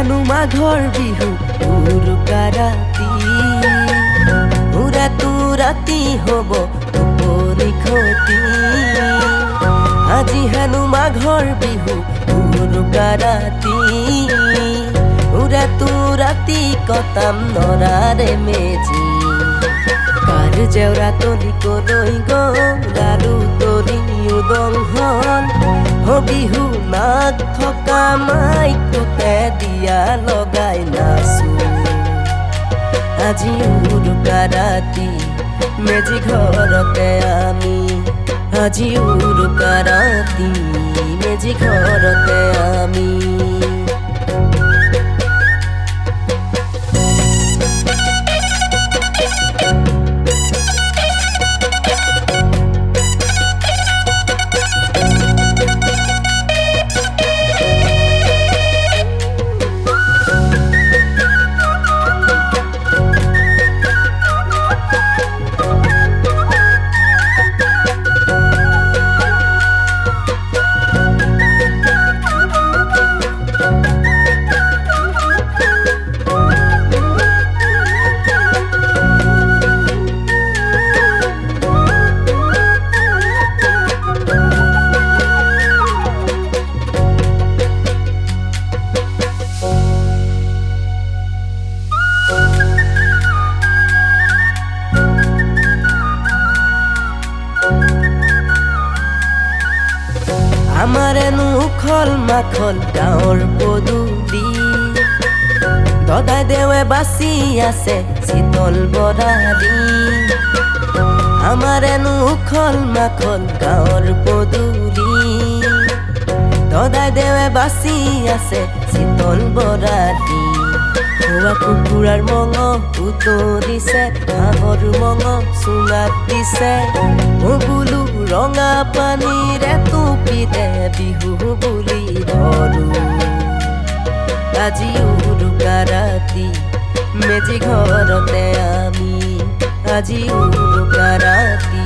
হেনো মাঘৰ বিহু উৰুকা ৰাতি উৰাটো ৰাতি হ'ব টোপনি ক্ষতি আজি হেনো মাঘৰ বিহু উৰুকা ৰাতি উৰাটো ৰাতি কটাম নৰাৰে মেজি কাৰ জেউৰা তলিকলৈ গ'লাৰু তলি উদংহন বিহু নাক থকা মাইকটোতে দিয়া লগাই নাচো আজি উৰুকা ৰাতি মেজি ঘৰতে আমি আজি উৰুকা ৰাতি মেজি ঘৰতে আমি আমাৰ এনো উখল মাখল গাঁৱৰ পদূলি দদাই দেৱে বাচি আছে শীতল বৰালি আমাৰ এনো উখল মাখল গাঁৱৰ পদূলি দদাই দেৱে বাচি আছে শীতল বৰালি খোৱা কুকুৰাৰ মঙহ উতলিছে হাঁহৰ মঙহ চুঙাত দিছে বোলো ৰঙা পানীৰে টুপিতে বিহু বুলি ধৰো আজি উৰুকা ৰাতি মেজি ঘৰতে আমি আজি উৰুকা ৰাতি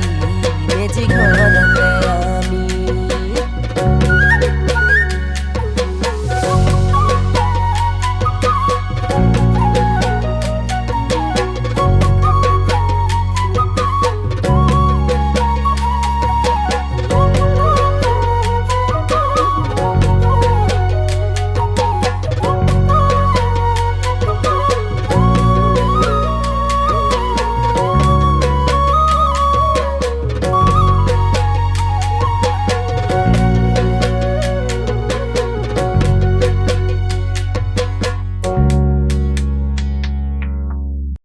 মেজি ঘৰতে আমি